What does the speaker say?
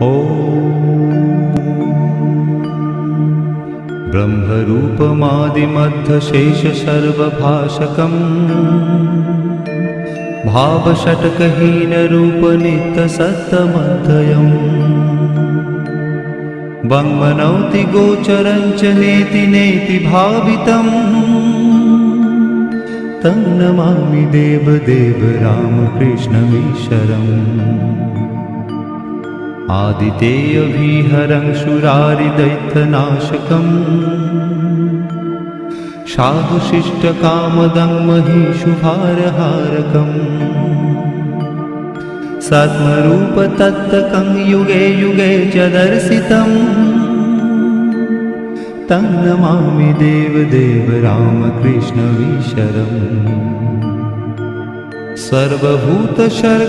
ब्रह्मरूपमादिमध्यशेषसर्वभाषकम् भावषट्कहीनरूपनित्यसत्तमध्ययम् वङ्मनौति गोचरं च नेति नेति भावितम् तं नमामि देवदेव रामकृष्णमीश्वरम् आदितेयविहरं शूरारिदैत्यनाशकम् साधुशिष्टकामदं महिषुभारहारकम् सत्मरूपतत्तकं युगे युगे च दर्शितम् तं नमामि देवदेव रामकृष्णमीश्वरम् सर्वभूतशर्